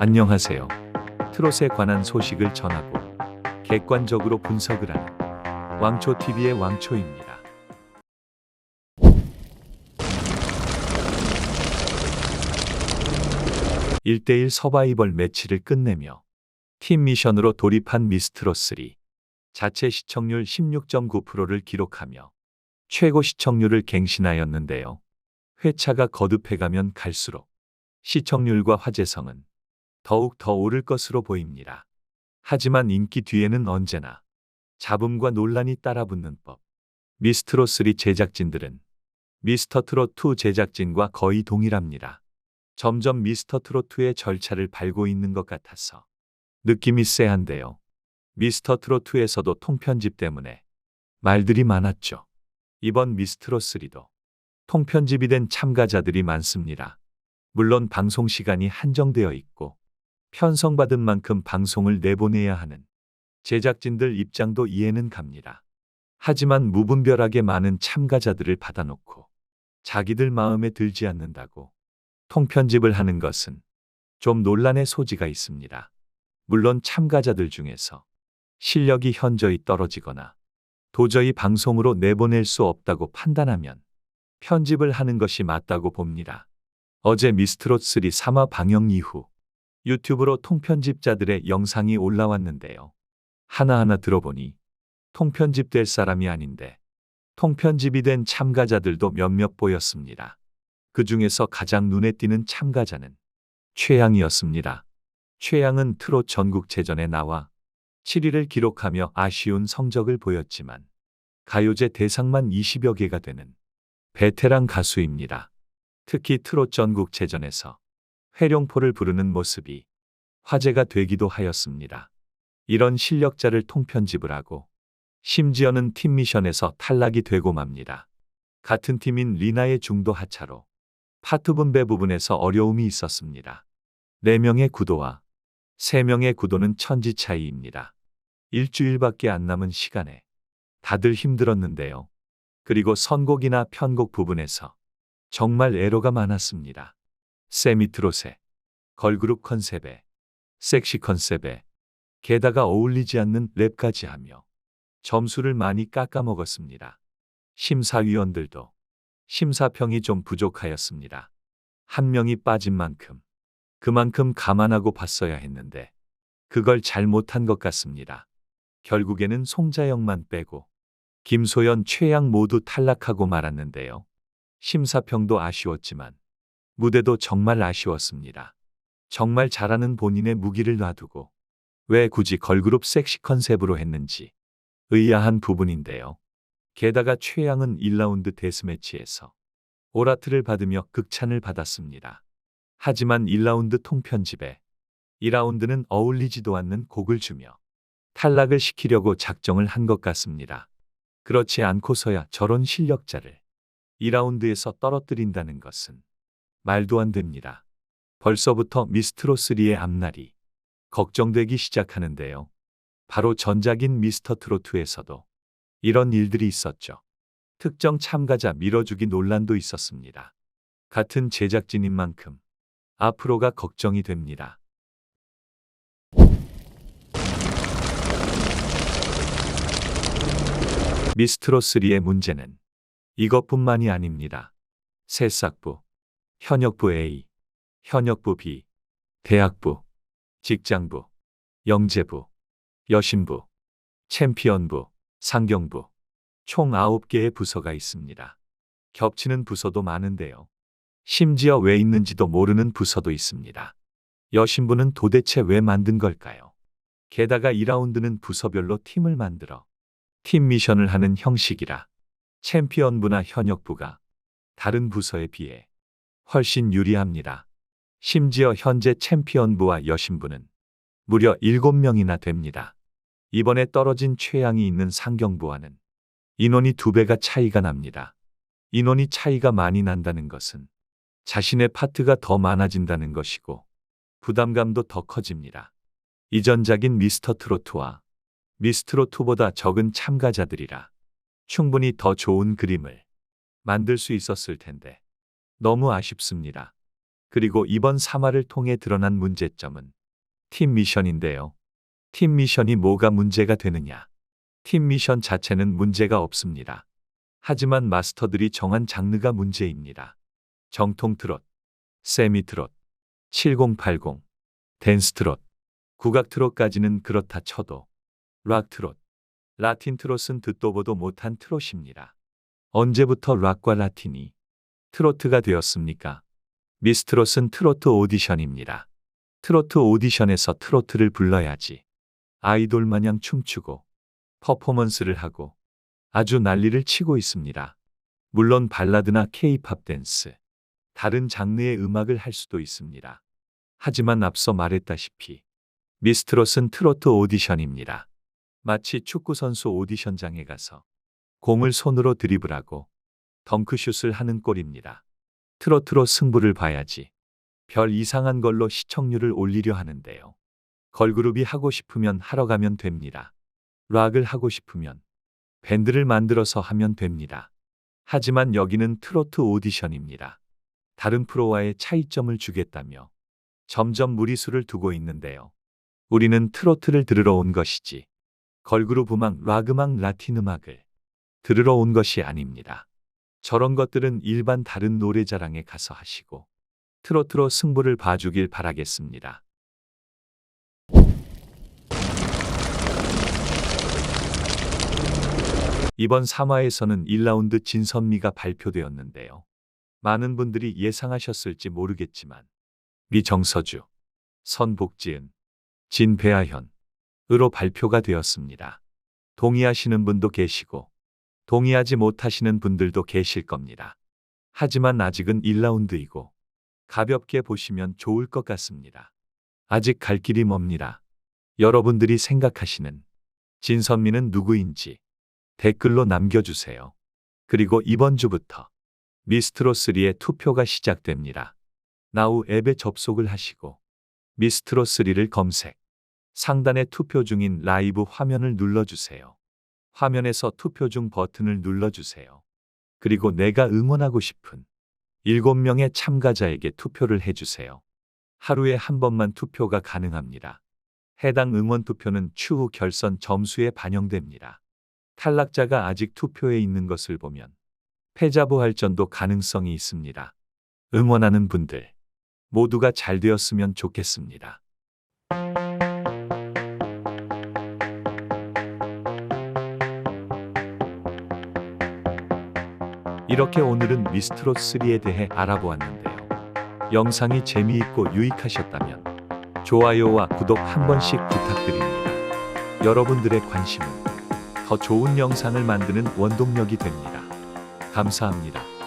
안녕하세요. 트롯에 관한 소식을 전하고 객관적으로 분석을 하는 왕초TV의 왕초입니다. 1대1 서바이벌 매치를 끝내며 팀 미션으로 돌입한 미스트롯3. 자체 시청률 16.9%를 기록하며 최고 시청률을 갱신하였는데요. 회차가 거듭해가면 갈수록 시청률과 화제성은 더욱 더 오를 것으로 보입니다. 하지만 인기 뒤에는 언제나 잡음과 논란이 따라붙는 법. 미스트롯3 제작진들은 미스터트롯2 제작진과 거의 동일합니다. 점점 미스터트롯2의 절차를 밟고 있는 것 같아서 느낌이 쎄한데요. 미스터트롯2에서도 통편집 때문에 말들이 많았죠. 이번 미스트롯3도 통편집이 된 참가자들이 많습니다. 물론 방송 시간이 한정되어 있고 편성받은 만큼 방송을 내보내야 하는 제작진들 입장도 이해는 갑니다. 하지만 무분별하게 많은 참가자들을 받아놓고 자기들 마음에 들지 않는다고 통편집을 하는 것은 좀 논란의 소지가 있습니다. 물론 참가자들 중에서 실력이 현저히 떨어지거나 도저히 방송으로 내보낼 수 없다고 판단하면 편집을 하는 것이 맞다고 봅니다. 어제 미스트롯3 3화 방영 이후 유튜브로 통편집자들의 영상이 올라왔는데요. 하나하나 들어보니 통편집될 사람이 아닌데 통편집이 된 참가자들도 몇몇 보였습니다. 그 중에서 가장 눈에 띄는 참가자는 최양이었습니다. 최양은 트롯 전국체전에 나와 7위를 기록하며 아쉬운 성적을 보였지만 가요제 대상만 20여 개가 되는 베테랑 가수입니다. 특히 트롯 전국체전에서 회룡포를 부르는 모습이 화제가 되기도 하였습니다. 이런 실력자를 통편집을 하고 심지어는 팀 미션에서 탈락이 되고 맙니다. 같은 팀인 리나의 중도 하차로 파트 분배 부분에서 어려움이 있었습니다. 4명의 구도와 3명의 구도는 천지 차이입니다. 일주일밖에 안 남은 시간에 다들 힘들었는데요. 그리고 선곡이나 편곡 부분에서 정말 에러가 많았습니다. 세미트롯에, 걸그룹 컨셉에, 섹시 컨셉에, 게다가 어울리지 않는 랩까지 하며 점수를 많이 깎아먹었습니다. 심사위원들도 심사평이 좀 부족하였습니다. 한 명이 빠진 만큼 그만큼 감안하고 봤어야 했는데 그걸 잘 못한 것 같습니다. 결국에는 송자영만 빼고 김소연, 최양 모두 탈락하고 말았는데요. 심사평도 아쉬웠지만 무대도 정말 아쉬웠습니다. 정말 잘하는 본인의 무기를 놔두고 왜 굳이 걸그룹 섹시 컨셉으로 했는지 의아한 부분인데요. 게다가 최양은 1라운드 데스매치에서 오라트를 받으며 극찬을 받았습니다. 하지만 1라운드 통편집에 2라운드는 어울리지도 않는 곡을 주며 탈락을 시키려고 작정을 한 것 같습니다. 그렇지 않고서야 저런 실력자를 2라운드에서 떨어뜨린다는 것은 말도 안 됩니다. 벌써부터 미스트롯3의 앞날이 걱정되기 시작하는데요. 바로 전작인 미스터트롯2에서도 이런 일들이 있었죠. 특정 참가자 밀어주기 논란도 있었습니다. 같은 제작진인 만큼 앞으로가 걱정이 됩니다. 미스트롯3의 문제는 이것뿐만이 아닙니다. 새싹부, 현역부 A, 현역부 B, 대학부, 직장부, 영재부, 여신부, 챔피언부, 상경부, 총 9개의 부서가 있습니다. 겹치는 부서도 많은데요. 심지어 왜 있는지도 모르는 부서도 있습니다. 여신부는 도대체 왜 만든 걸까요? 게다가 2라운드는 부서별로 팀을 만들어 팀 미션을 하는 형식이라 챔피언부나 현역부가 다른 부서에 비해 훨씬 유리합니다. 심지어 현재 챔피언부와 여신부는 무려 7명이나 됩니다. 이번에 떨어진 최양이 있는 상경부와는 인원이 2배가 차이가 납니다. 인원이 차이가 많이 난다는 것은 자신의 파트가 더 많아진다는 것이고 부담감도 더 커집니다. 이전작인 미스터트롯2와 미스트롯2보다 적은 참가자들이라 충분히 더 좋은 그림을 만들 수 있었을 텐데 너무 아쉽습니다. 그리고 이번 3화를 통해 드러난 문제점은 팀 미션인데요. 팀 미션이 뭐가 문제가 되느냐? 팀 미션 자체는 문제가 없습니다. 하지만 마스터들이 정한 장르가 문제입니다. 정통 트롯, 세미 트롯, 7080, 댄스 트롯, 국악 트롯까지는 그렇다 쳐도 락 트롯, 라틴 트롯은 듣도 보도 못한 트롯입니다. 언제부터 락과 라틴이 트로트가 되었습니까? 미스트롯은 트로트 오디션입니다. 트로트 오디션에서 트로트를 불러야지 아이돌 마냥 춤추고 퍼포먼스를 하고 아주 난리를 치고 있습니다. 물론 발라드나 케이팝 댄스, 다른 장르의 음악을 할 수도 있습니다. 하지만 앞서 말했다시피 미스트롯은 트로트 오디션입니다. 마치 축구선수 오디션장에 가서 공을 손으로 드리블하고 덩크슛을 하는 꼴입니다. 트로트로 승부를 봐야지 별 이상한 걸로 시청률을 올리려 하는데요. 걸그룹이 하고 싶으면 하러 가면 됩니다. 락을 하고 싶으면 밴드를 만들어서 하면 됩니다. 하지만 여기는 트로트 오디션입니다. 다른 프로와의 차이점을 주겠다며 점점 무리수를 두고 있는데요. 우리는 트로트를 들으러 온 것이지 걸그룹 음악, 락 음악, 라틴 음악을 들으러 온 것이 아닙니다. 저런 것들은 일반 다른 노래자랑에 가서 하시고 트로트로 승부를 봐주길 바라겠습니다. 이번 3화에서는 1라운드 진선미가 발표되었는데요. 많은 분들이 예상하셨을지 모르겠지만 미정서주, 선복지은, 진배아현으로 발표가 되었습니다. 동의하시는 분도 계시고 동의하지 못하시는 분들도 계실 겁니다. 하지만 아직은 1라운드이고 가볍게 보시면 좋을 것 같습니다. 아직 갈 길이 멉니다. 여러분들이 생각하시는 진선미는 누구인지 댓글로 남겨주세요. 그리고 이번 주부터 미스트롯3의 투표가 시작됩니다. 나우 앱에 접속을 하시고 미스트롯3를 검색, 상단에 투표 중인 라이브 화면을 눌러주세요. 화면에서 투표 중 버튼을 눌러주세요. 그리고 내가 응원하고 싶은 7명의 참가자에게 투표를 해주세요. 하루에 한 번만 투표가 가능합니다. 해당 응원 투표는 추후 결선 점수에 반영됩니다. 탈락자가 아직 투표에 있는 것을 보면 패자 부활전도 가능성이 있습니다. 응원하는 분들 모두가 잘 되었으면 좋겠습니다. 이렇게 오늘은 미스트롯3에 대해 알아보았는데요. 영상이 재미있고 유익하셨다면 좋아요와 구독 한 번씩 부탁드립니다. 여러분들의 관심은 더 좋은 영상을 만드는 원동력이 됩니다. 감사합니다.